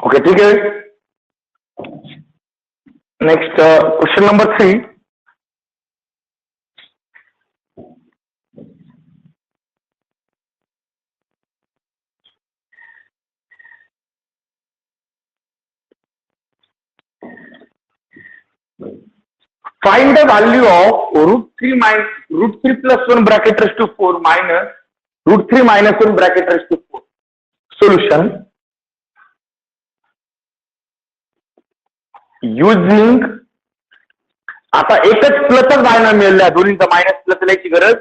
Okay, ठीक है. Next question number 3. Find the value of √3 plus 1 bracket raised to 4 minus √3 minus 1 bracket raised to 4. Solution. Using आता एकच प्लसच binomial आहे, दोन्हीचा minus plus लिहायची गरज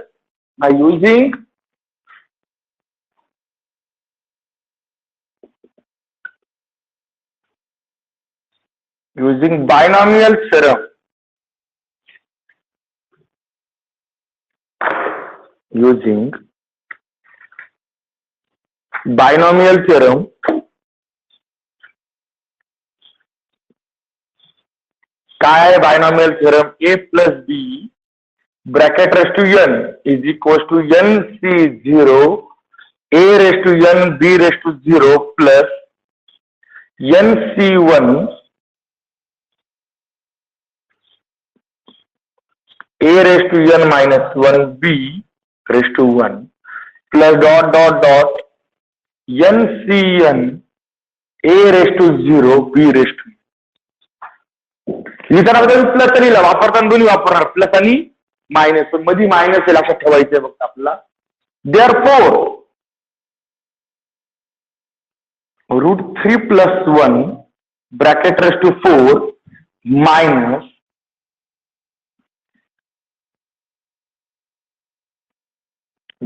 नाही. using binomial theorem. Using binomial theorem, काय आहे binomial theorem? A plus B bracket raised to n is equals to nc0 a raised to n b raised to 0 plus nc1 a raised to n minus 1 b raised to 1 plus dot dot dot ncn a raised to 0 b raised to. लिहिताना plus लिहिला, वापरताना दोन्ही वापरणार, plus आणि minus. मध्ये minus हे लक्षात ठेवायचं फक्त आपला. Therefore √3 plus 1 bracket raised to 4 minus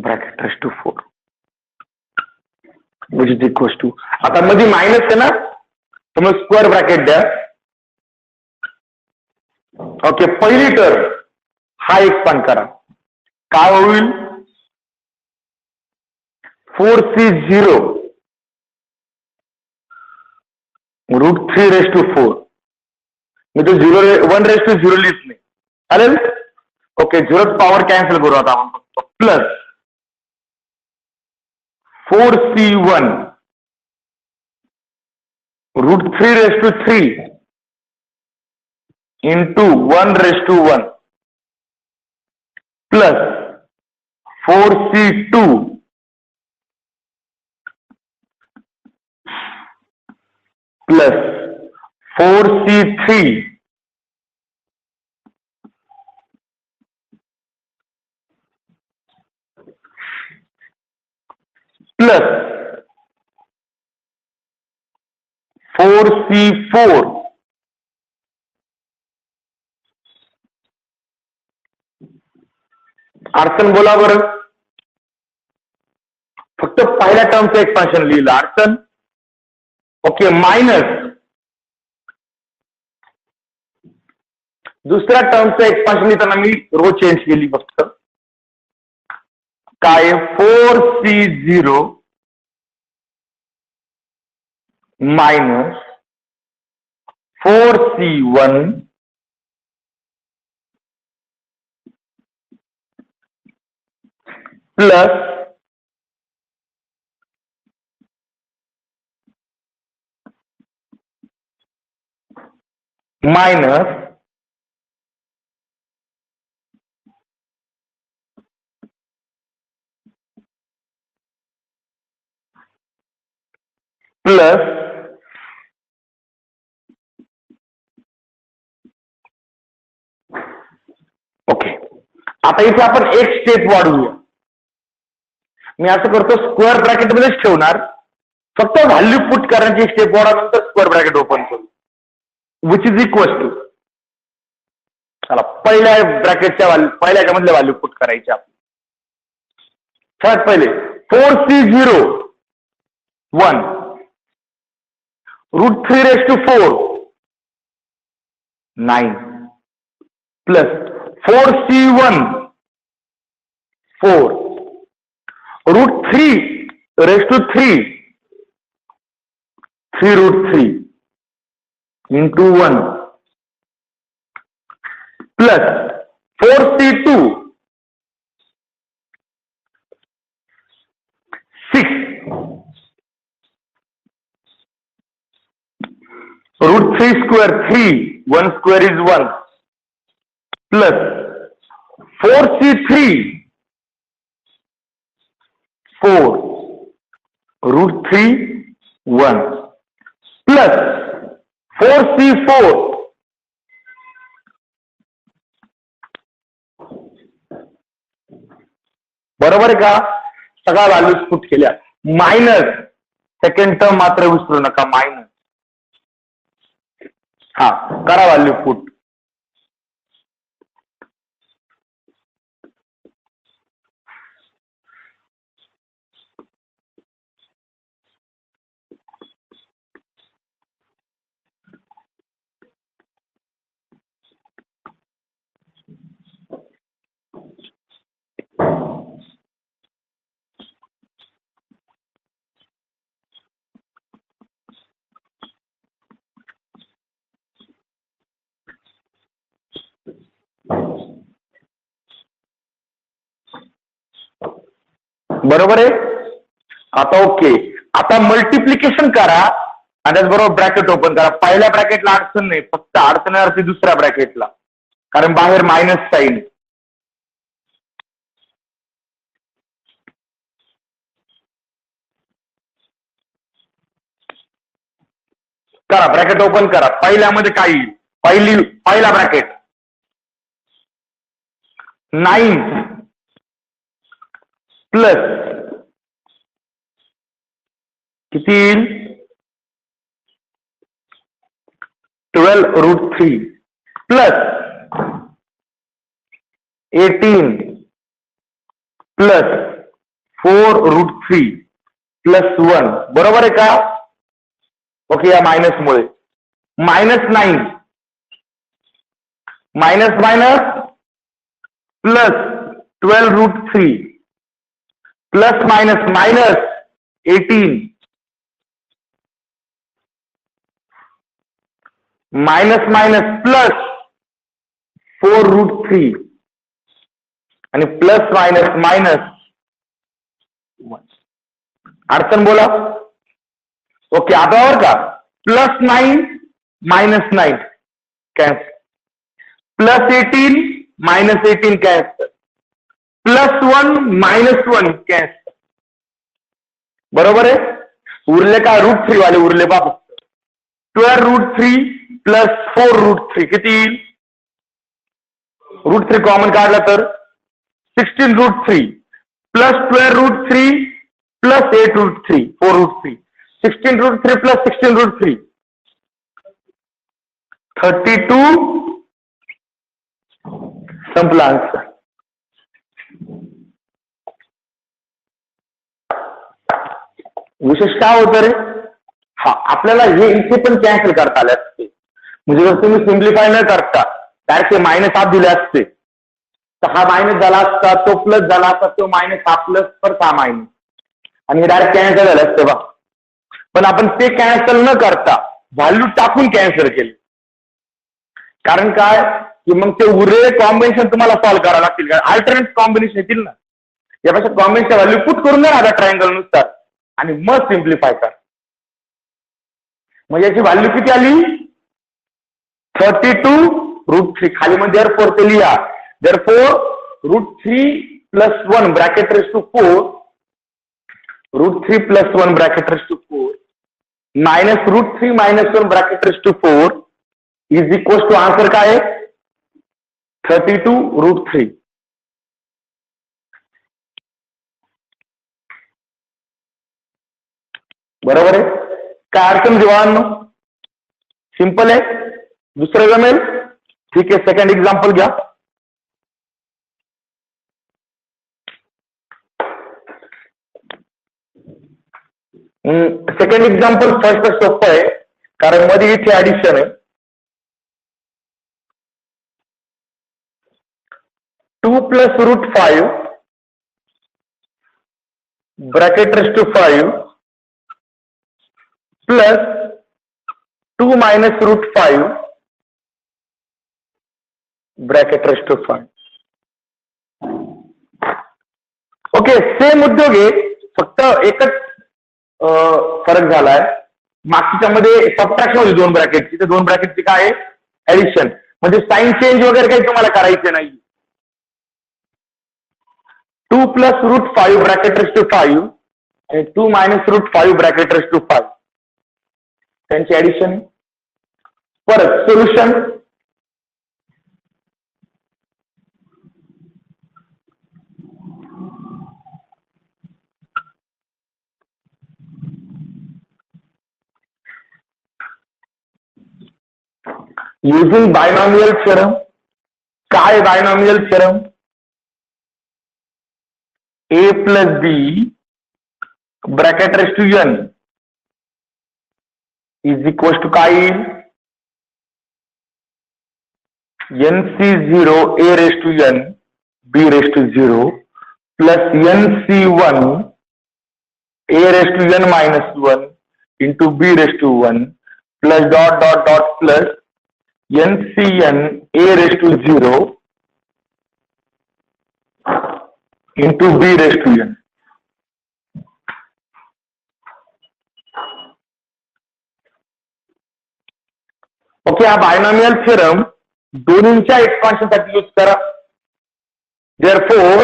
bracket raised to 4 which is equals to, आता मध्ये मायनस आहे ना, तर मग स्क्वेअर ब्रॅकेट द्या. ओके, पहिली टर्म हा एक्सपांड करा, काय होईल? 4c0 √3 raised to 4. मी तो 1 raised to 0 लिहित नाही, चालेल? ओके, 0 पॉवर कॅन्सल करू आता आपण फक्त. Plus 4c1 √3 raised to 3 into 1 raised to 1 plus 4c2 plus 4c3 plus 4c4 अडचण बोला बरं. फक्त पहिल्या टर्मचं एक्सपान्शन लिहिलं, अडचण. ओके, मायनस दुसऱ्या टर्मचं एक्सपान्शन लिहिताना मी रो चेंज केली फक्त. काय? 4c0 minus 4c1 plus minus okay, आता इथे आपण एक स्टेप वाढवूया. मी असं करतो, स्क्वेअर ब्रॅकेट मध्येच ठेवणार, फक्त व्हॅल्यू पुट करण्याची स्टेप वाढवल्यानंतर स्क्वेअर ब्रॅकेट ओपन करू, विच इज इक्वल टू. चला, पहिल्या ब्रॅकेटच्या पहिल्या याच्यामधल्या व्हॅल्यू पुट करायचे आपण. सगळ्यात पहिले 4c0 1 √3 raised to 4 9 plus 4c1 4 √3 raised to 3 3 √3 into 1 plus 4c2 6 √3 square 3, 1 square is 1, plus 4c3 4 √3 1 plus 4c4 बरोबर आहे का? सगळ्या व्हॅल्यूज पुट केल्या. मायनस सेकंड टर्म मात्र विसरू नका, मायनस. हा करा व्हॅल्यू पुट. बरोबर आहे. आता ओके. आता मल्टिप्लिकेशन करा आणि त्याचबरोबर ब्रॅकेट ओपन करा. पहिल्या ब्रॅकेटला अडचण नाही, फक्त अडचण येणार ती दुसऱ्या ब्रॅकेटला, कारण बाहेर मायनस साईन. करा ब्रॅकेट ओपन करा. पहिल्यामध्ये काय येईल? पहिला ब्रॅकेट 9 प्लस किती येईल? 12√3 प्लस 18 प्लस 4√3 प्लस 1. बरोबर आहे का? ओके. या मायनस मुळे -9 minus minus plus 12√3 plus minus minus 18 minus minus plus 4√3 आणि प्लस मायनस मायनस 1. अडचण बोला. ओके. आता बरं का, +9 -9 कॅन्सल, +18 -18 कॅन्सल, +1 -1 कॅन्सल. बरोबर आहे. उरले का? √3 वाले उरले बाबा. 12√3 प्लस 4√3 किती येईल? √3 कॉमन काढला तर 16√3 प्लस 12√3 प्लस 8√3 4√3 16√3 प्लस 16√3 32. संपला आन्सर. विशेष काय होतं रे? हा आपल्याला हे इथे पण कॅन्सल करता आले असते. म्हणजे जर तुम्ही सिम्प्लिफाय न करता डायरेक्ट मायनस हाफ दिले असते तर हा मायनस झाला असता, तो प्लस झाला असता, तो मायनस हा प्लस परत हा मायनस, आणि हे डायरेक्ट कॅन्सल झाले असते बा. पण आपण ते कॅन्सल न करता व्हॅल्यू टाकून कॅन्सल केले. कारण काय की मग ते उरलेले कॉम्बिनेशन तुम्हाला सॉल्व्ह करावं लागतील. अल्टरनेट कॉम्बिनेशन येतील ना. यापेक्षा कॉम्बिनेशन व्हॅल्यू पुट करून द्या आता ट्रायंगल नुसार आणि मग सिम्प्लिफाय कर. मग याची व्हॅल्यू किती आली? 32√3. खाली मग देअरफॉर ते लिहा. Therefore √3 + 1 bracket raise to 4 √3 + 1 bracket raise to 4 minus √3 - 1 bracket raise to 4 is equal to answer काय आहे? 32√3. बरोबर आहे. काय अडचण जीवांनो? सिंपल आहे. दुसरं जमेल? ठीक आहे. सेकंड एक्झाम्पल घ्या. सेकंड एक्झाम्पल फर्स्ट सोपं आहे कारण मध्ये इथे ऍडिशन आहे. 2 + √5 bracket raise to 5 plus 2 - √5 bracket raise to 5. Okay. Same उद्योग आहे, फक्त एकच फरक झालाय. मागच्या मध्ये सबट्रॅक्शन होती 2 ब्रॅकेटची, तर 2 ब्रॅकेटची काय आहे ऍडिशन, म्हणजे साइन चेंज वगैरे काही तुम्हाला करायचं नाही. 2 + √5 ब्रॅकेट रेस टू 5 आणि 2 - √5 ब्रॅकेट रेस टू 5 त्यांची ऍडिशन. परत सोल्युशन. Using binomial theorem. काय binomial theorem? a + b bracket raise to n is equal to काय येईल, nc0 a raise to n b raise to 0 plus nc1 a raise to n - 1 into b raise to 1 plus dot dot dot plus ncn a raise to 0 into b raise to n. Okay, हा binomial theorem दोन्हीच्या expansion साठी use करा. Therefore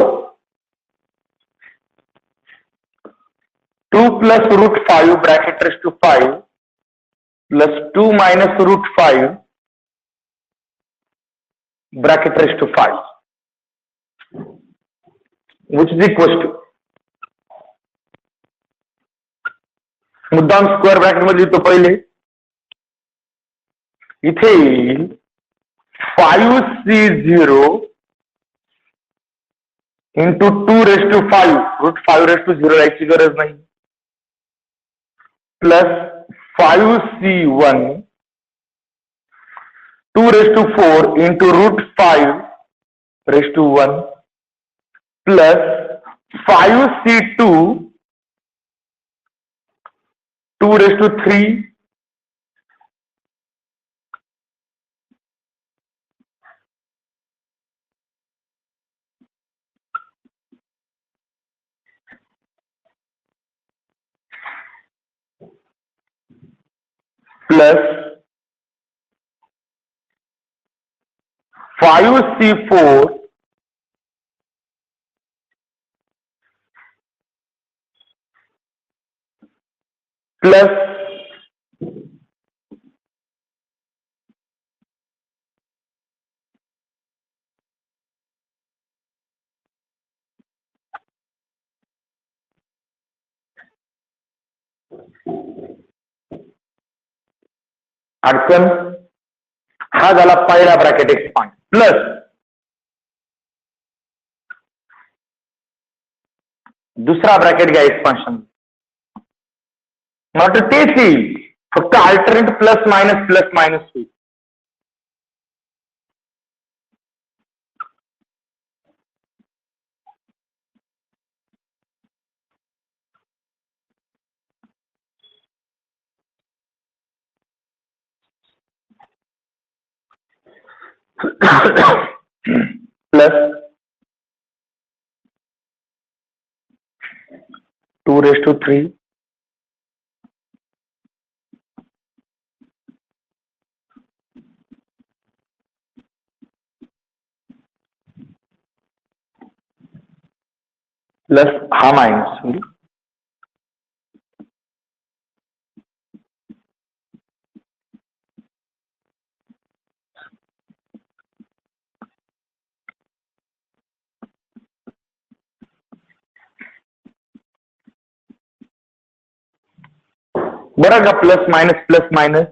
2 + √5 bracket raise to 5 plus 2 - √5 bracket raise to 5 which is equal to, मुद्दाम square bracket मध्ये लिहितो पहिले, इथे येईल 5c0 into 2 raise to 5 √5 raise to 0 यायची गरज नाही, plus 5c1 2 raise to 4 into √5 raise to 1 plus 5c2 2 raise to 3 plus 5c4 plus 8 हा झाला पहिला ब्रॅकेट एक्सपांड, प्लस दुसरा ब्रॅकेट घ्या एक्सपान्शन, नॉट तेच येईल, फक्त अल्टरनेट प्लस मायनस होईल. प्लस 2 रेस टू 3 प्लस हा मायनस होईल, बरं का, प्लस मायनस.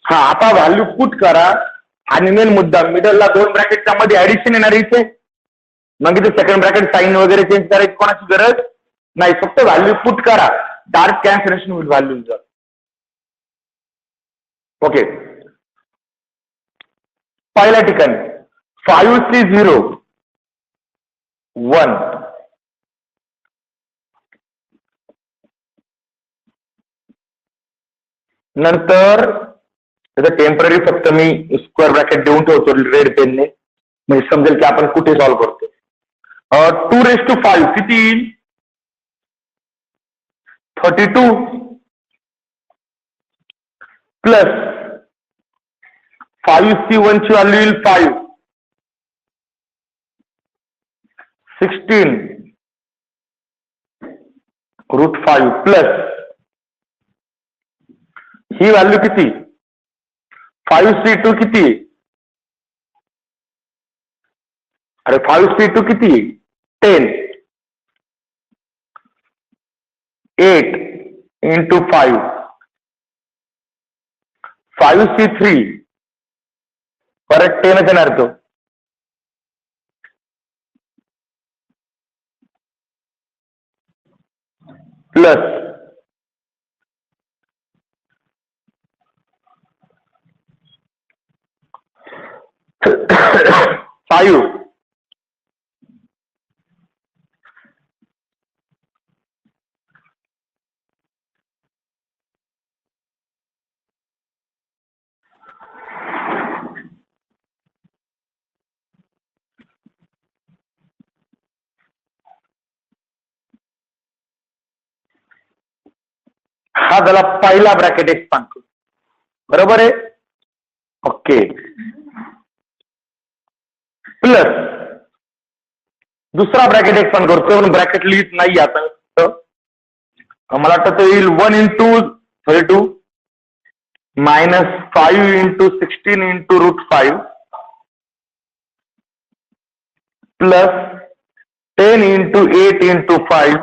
हा, आता व्हॅल्यू पुट करा आणि मेन मुद्दा मिडलला 2 ब्रॅकेटच्या मध्ये ऍडिशन येणार इथे, मग इथे सेकंड ब्रॅकेट साइन वगैरे चेंज करायची कोणाची गरज नाही, फक्त व्हॅल्यू पुट करा, डायरेक्ट कॅन्सलेशन होईल व्हॅल्यूज. ओके, पहिल्या ठिकाणी 5c0 1 नंतर त्याचं टेम्पररी फक्त मी स्क्वेअर ब्रॅकेट देऊन ठेवतो रेड पेनने, म्हणजे समजेल की आपण कुठे सॉल्व्ह करतो. 2 रेस टू 5 किती येईल, 32 प्लस 5C1 ची व्हॅल्यू येईल 5, 16 √5 प्लस ही व्हॅल्यू किती 5C2 किती, अरे 5C2 किती 10, 8 into 5, 5C3 परत 10 येणार तो, प्लस 5 हा झाला पहिला ब्रॅकेट एक्सपांड करू, बरोबर आहे. ओके, प्लस दुसरा ब्रॅकेट एक्सपांड करतो, पण ब्रॅकेट लिहित नाही आता, मला वाटतं ते येईल 1 into 32 minus 5 into 16 into √5 plus 10 into 8 into 5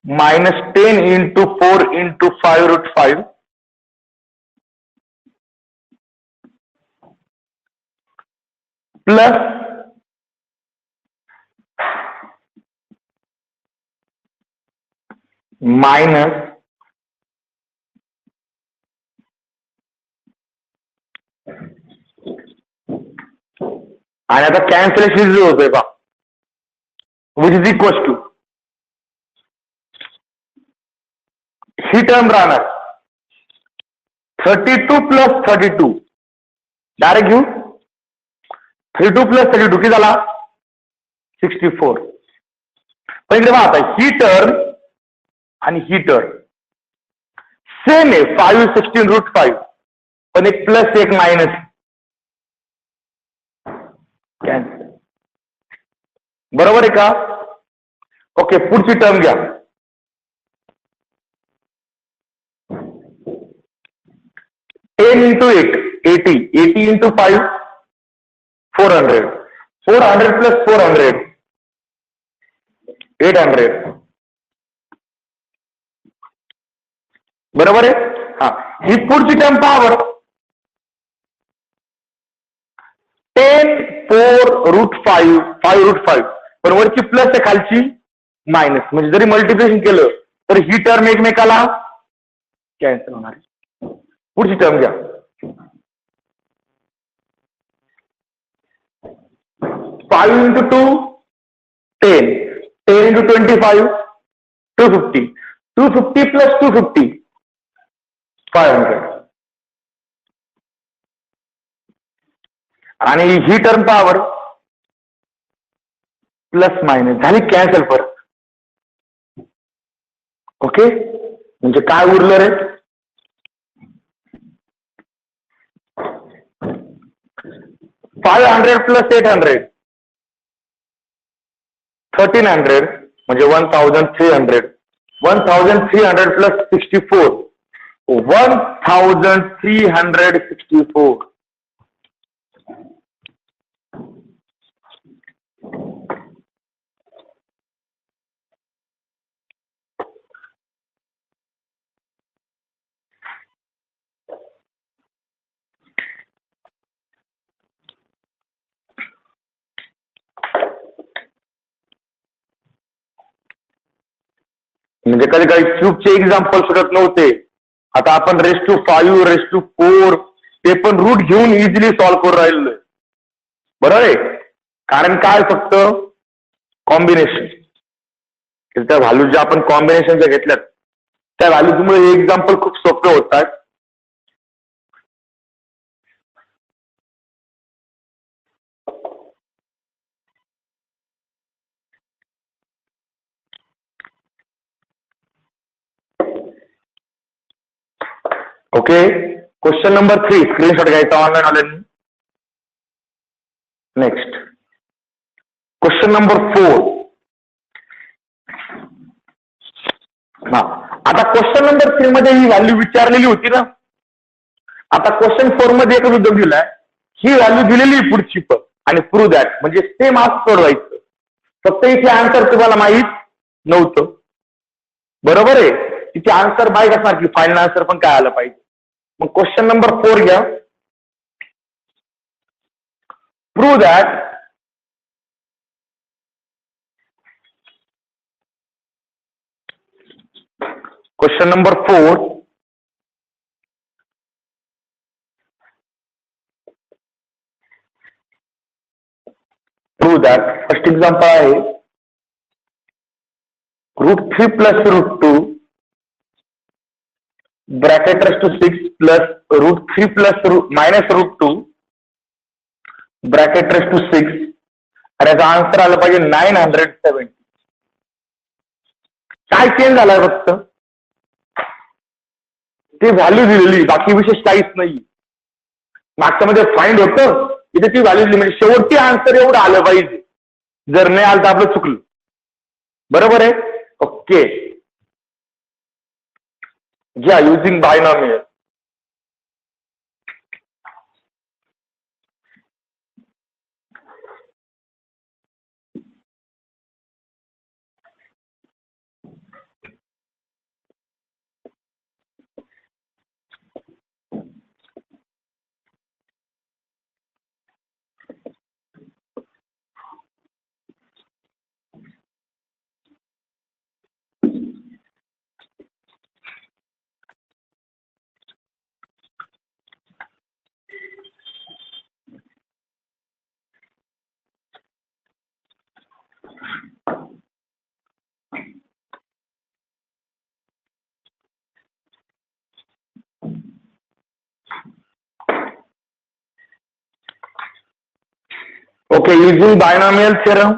minus 10 into 4 into 5 √5 plus minus आणि आता कॅन्सलेशन जो होतोय का, विच इज इक्वल टू ही टर्म राहणार 32 plus 32, डायरेक्ट घेऊ 32 plus 32 किती झाला 64. पण इकडे पहा आता ही टर्म आणि ही टर्म सेम आहे 5 16 √5, पण एक प्लस एक मायनस कॅन्सल, बरोबर आहे का. ओके, पुढची टर्म घ्या 10 into 8 80, 80 into 5 400, 400 plus 400 800, बरोबर आहे. हा, ही पुढची टर्म पहा बरं 10 4 √5 5 √5, पण वरची प्लस आहे खालची मायनस, म्हणजे जरी मल्टिप्लिकेशन केलं तर ही टर्म एकमेकाला कॅन्सल होणार. पुढची टर्म घ्या 5 into 2 10, 10 into 25 250, 250 plus 250 500, आणि ही टर्म पॉवर प्लस मायनस झाली कॅन्सल परत. ओके, म्हणजे काय उरलं रे 500 plus 800 1300, म्हणजे 1300, 1300 plus 64 1364. म्हणजे कधी काही क्यूबचे एक्झाम्पल सुटत नव्हते, आता आपण रेस टू 5 रेस टू 4 ते पण रूट घेऊन इझिली सॉल्व्ह करून राहिलोय, बरोबर आहे. कारण काय फक्त कॉम्बिनेशन, त्या व्हॅल्यू ज्या आपण कॉम्बिनेशनच्या घेतल्यात त्या व्हॅल्यूजमुळे हे एक्झाम्पल खूप सोपे होतात. ओके, क्वेश्चन नंबर 3 स्क्रीनशॉट घ्यायचा ऑनलाईन आल्यांनी. Next question number 4. हा, आता क्वेश्चन नंबर 3 मध्ये ही व्हॅल्यू विचारलेली होती ना. आता क्वेश्चन 4 मध्ये एकच उद्योग दिलाय, ही व्हॅल्यू दिलेली पुढची पण, आणि प्रूव्ह दॅट, म्हणजे सेम आज सोडवायचं. फक्त इथे आन्सर तुम्हाला माहित नव्हतं, बरोबर आहे. तिथे आन्सर माहित असणार की फायनल आन्सर पण काय आलं पाहिजे. मग क्वेश्चन नंबर 4 घ्या. Prove that question number 4. Prove that, first example आहे √3 + √2 bracket raise to 6 plus √3 - √2 bracket raise to 6, आणि याचा आन्सर आलं पाहिजे 970. काय चेंज झालाय फक्त ते व्हॅल्यू दिलेली, बाकी विशेष काहीच नाही. मागच्या मध्ये फाइंड होतं, इथे ती व्हॅल्यू दिली, म्हणजे शेवटी आन्सर एवढं आलं पाहिजे. जर नाही आलं तर आपलं चुकलं, बरोबर आहे. ओके, घ्या using binomial. Okay, using binomial theorem.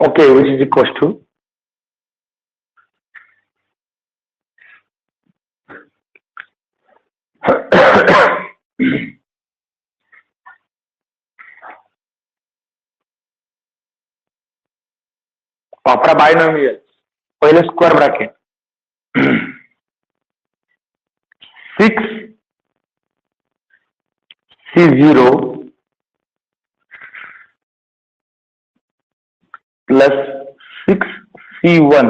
Okay, which is equals to वापरा बायनॉमियल. पहिले square bracket 6C0 plus 6C1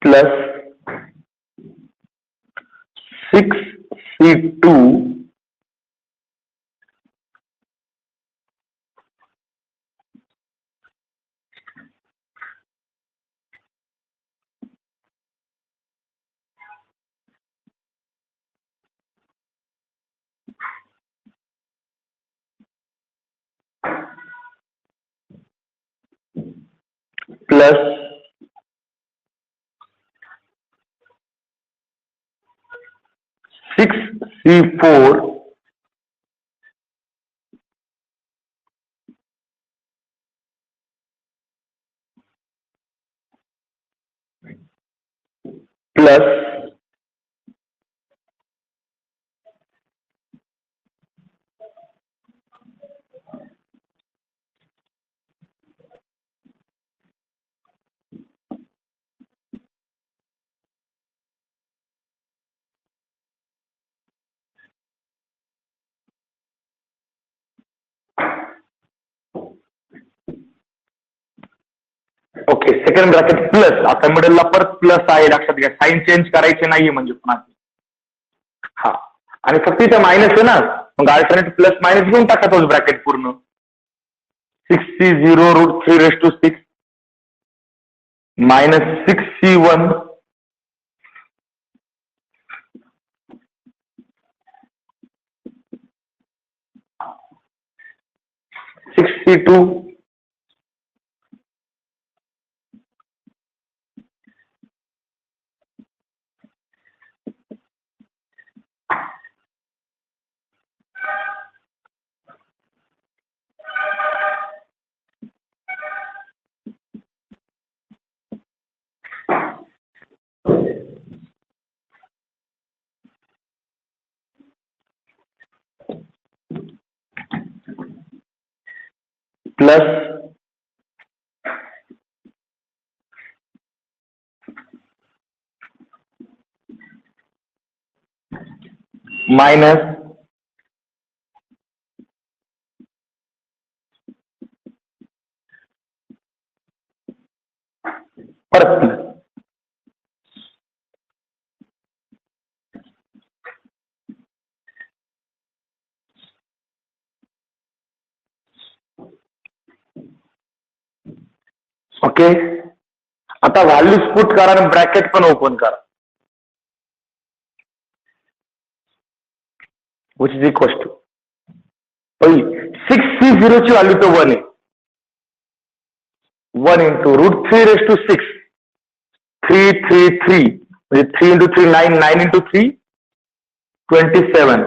plus 6C2 plus 6C4 plus okay, second bracket plus. आता मिडलला परत प्लस आहे, लक्षात घ्या. साईन चेंज करायचे नाहीये म्हणजे पुन्हा. हा, आणि फक्त इथे मायनस आहे ना, मग अल्टरनेट प्लस मायनस घेऊन टाका तोच ब्रॅकेट पूर्ण. 6C0 √3 raised to 6 -6C1 6C2 plus minus परत प्लस. ओके, आता व्हॅल्यूज पुट करा आणि ब्रॅकेट पण ओपन करा. Which is equal to 6C0 ची व्हॅल्यू तर 1 आहे. 1 इंटू √3⁶. 333 म्हणजे 3 इंटू 3 9, 9 इंटू 3 27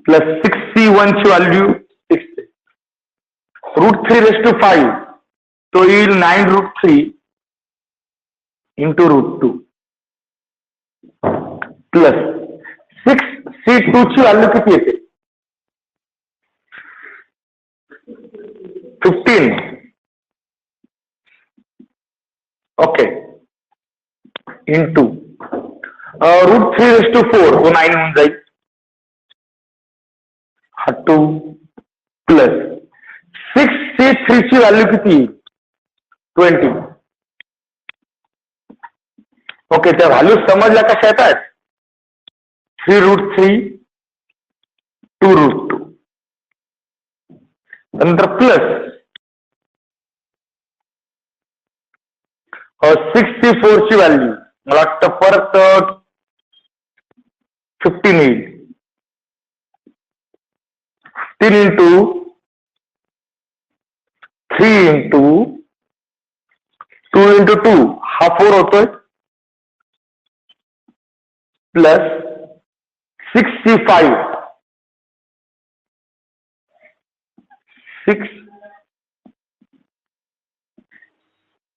प्लस 6C1 ची व्हॅल्यू 6 आहे. √3⁵ तो येईल 9√3 इंटू √2 प्लस 6C2 ची व्हॅल्यू किती येते? 15. ओके, इंटू √3⁴ तो 9 होऊन जाईल. हा 2 प्लस 6C3 ची व्हॅल्यू किती येईल? 20. ओके, त्या व्हॅल्यू समजल्या कशा येतात? 3√3 2√2 नंतर प्लस 6C4 ची व्हॅल्यू मला वाटतं परत 15 येईल. 15 इंटू 3 इंटू 2 इंटू 2 हा 4 होतोय प्लस 6C5 6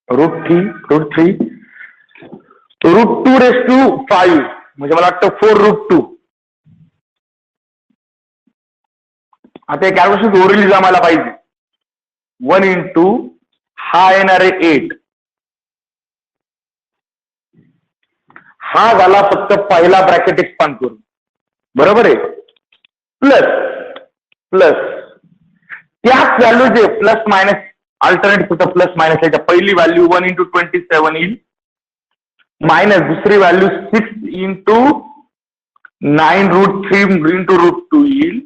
√3 √2⁵5 म्हणजे मला वाटतं 4√2. आता एक कॅल्क्युलेशन ओरिजिनली जमायला पाहिजे. 1 इंटू हा येणार आहे 8. हा झाला फक्त पहिला ब्रॅकेट एक्सपांड करून, बरोबर आहे. प्लस प्लस त्याच व्हॅल्यू जे प्लस मायनस अल्टरनेट फक्त प्लस मायनस याच्या पहिली व्हॅल्यू 1 इंटू 27 येईल मायनस दुसरी व्हॅल्यू 6 इंटू 9√3 इंटू √2 येईल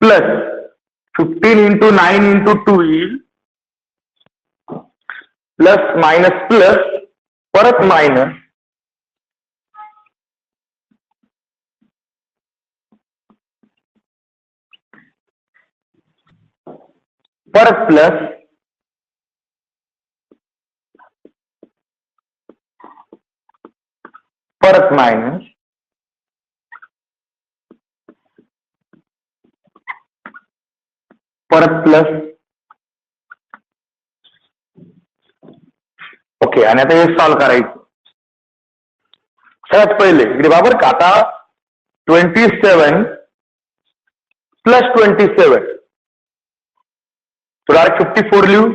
प्लस 15 इंटू 9 इंटू 2 येईल प्लस मायनस प्लस परत मायनस परत प्लस परत मायनस परत प्लस. ओके, आणि आता हे सॉल्व्ह करायचं. सगळ्यात पहिले इकडे बाबर का आता 27 प्लस 27 तो डायरेक्ट 54 लिहू.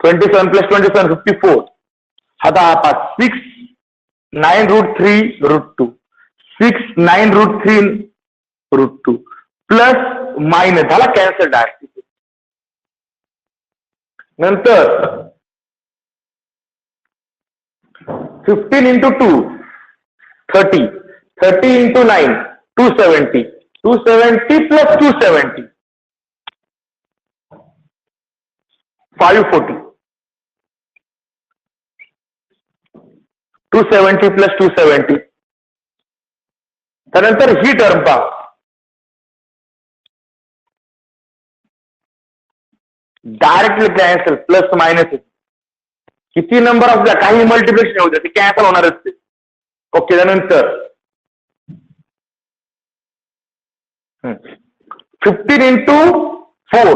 27 प्लस 27 54. आता 6 9√3 √2 6 9√3 √2 प्लस मायनस झाला कॅन्सल डायरेक्ट. नंतर 15 इंटू 2 30 30 इंटू 9 270 270 प्लस 270 540 270 प्लस 270. त्यानंतर ही टर्म पहा, डायरेक्टली कॅन्सल, प्लस मायनस किती नंबर असू द्या, काही मल्टिप्लिकेशन होऊ द्या, ते कॅन्सल होणारच ते. ओके. त्यानंतर 15 इंटू 4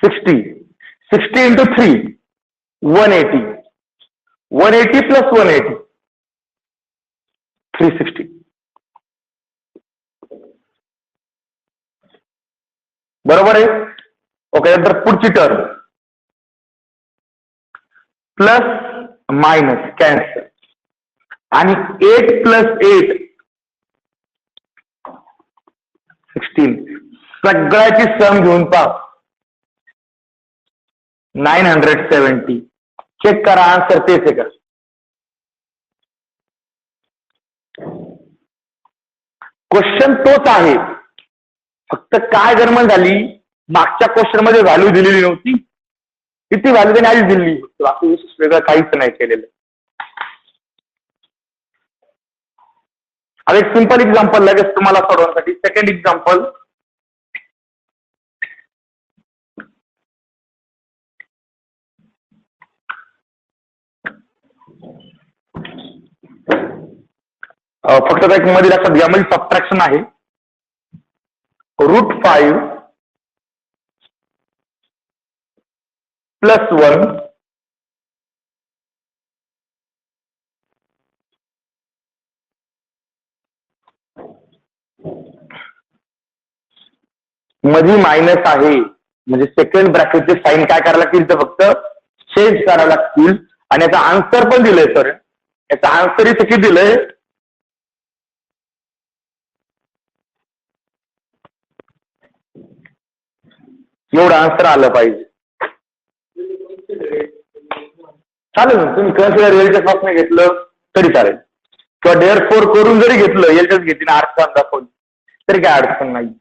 60, 60 इंटू 3 180, 180 प्लस 180 360. बरोबर आहे. ओके. नंतर पुढची टर्म प्लस मायनस कॅन्सल, आणि 8 प्लस 8 16. सगळ्याची सम घेऊन पहा 970. चेक करा, आन्सर तेच आहे का? क्वेश्चन तोच आहे, फक्त काय गडबड झाली, मागच्या क्वेश्चन मध्ये व्हॅल्यू दिलेली नव्हती, किती व्हॅल्यू त्यांनी आधी दिली, बाकी विशेष वेगळं काहीच नाही केलेलं. आता एक सिंपल एक्झाम्पल लगेच तुम्हाला सोडवण्यासाठी. सेकंड एक्झाम्पल, फक्त एक मध्ये लक्षात घ्या, मध्ये सबट्रॅक्शन आहे. √5 प्लस 1 मध्ये मायनस आहे, म्हणजे सेकंड ब्रॅकेटचे साईन काय करायला लागतील, तर फक्त चेंज करायला लागतील. आणि याचा आन्सर पण दिलंय सर, याचा आन्सर इथे किती दिलंय, एवढं आन्सर आलं पाहिजे. चालेल, तुम्ही कन्सिडर एलच्या पासून घेतलं तरी चालेल, किंवा डेअर फोर करून जरी घेतलं, एलच्याच घेतली ना अडचण दाखवली तरी काय अडचण नाही.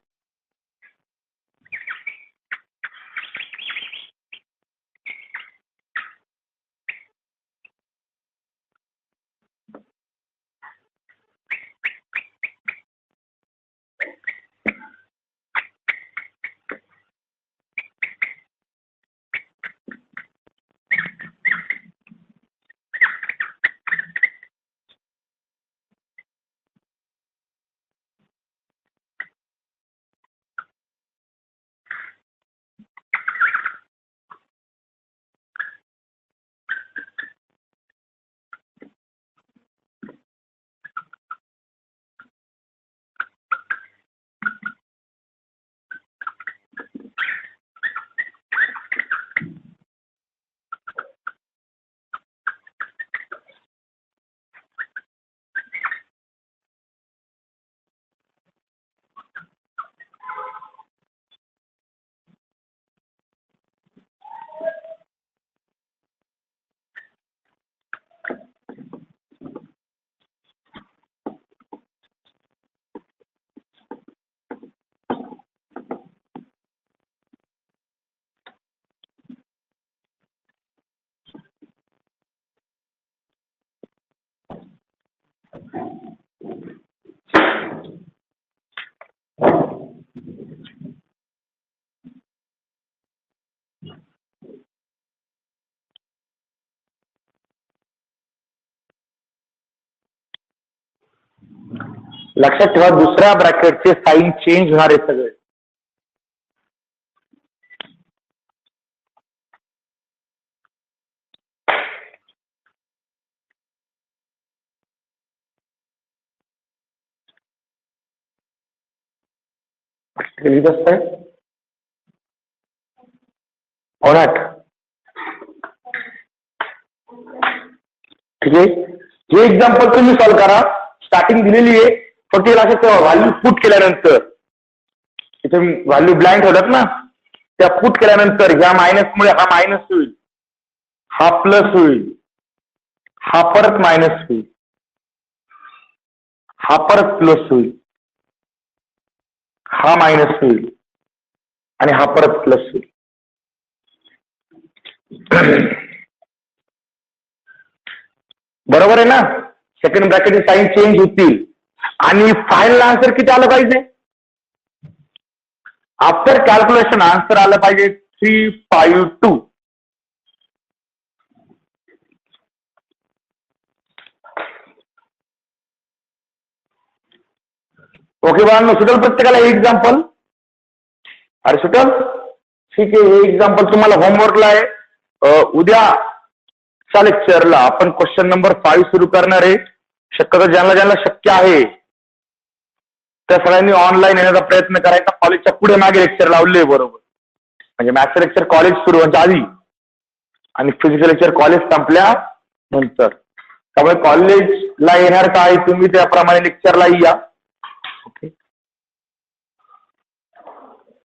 लक्षात ठेवा, दुसऱ्या ब्रॅकेटचे साईन चेंज होणार आहे सगळे. लिहित असताय ऑनॅट, ठीक आहे. हे एक्झाम्पल तुम्ही सॉल्व्ह करा, स्टार्टिंग दिलेली आहे, फक्त लक्षात ठेवा व्हॅल्यू पुट केल्यानंतर, इथे व्हॅल्यू ब्लँक ठेवतात ना, त्या पुट केल्यानंतर ह्या मायनसमुळे हा मायनस होईल, हा प्लस होईल, हा परत मायनस होईल, हा परत प्लस होईल, हा मायनस होईल, आणि हा परत प्लस होईल. बरोबर आहे ना? सेकंड ब्रॅकेटची साईन चेंज होतील आणि फायनल आन्सर किती आलं पाहिजे? आफ्टर कॅल्क्युलेशन आन्सर आलं पाहिजे 352. ओके बाळांनो, सुटेल प्रत्येकाला हे एक्झाम्पल? अरे सुटेल? ठीक आहे, हे एक्झाम्पल तुम्हाला होमवर्कला आहे. उद्याच्या लेक्चरला आपण क्वेश्चन नंबर 5 सुरू करणार आहे. शक्यतो ज्यांना शक्य आहे त्या सगळ्यांनी ऑनलाईन येण्याचा प्रयत्न करायचा. कॉलेजच्या पुढे मागे लेक्चर लावले बरोबर, म्हणजे मॅथ्स लेक्चर कॉलेज सुरू व्हायच्या आधी आणि फिजिक्स लेक्चर कॉलेज संपल्यानंतर. त्यामुळे कॉलेजला येणार काय तुम्ही त्याप्रमाणे लेक्चरला या. ओके.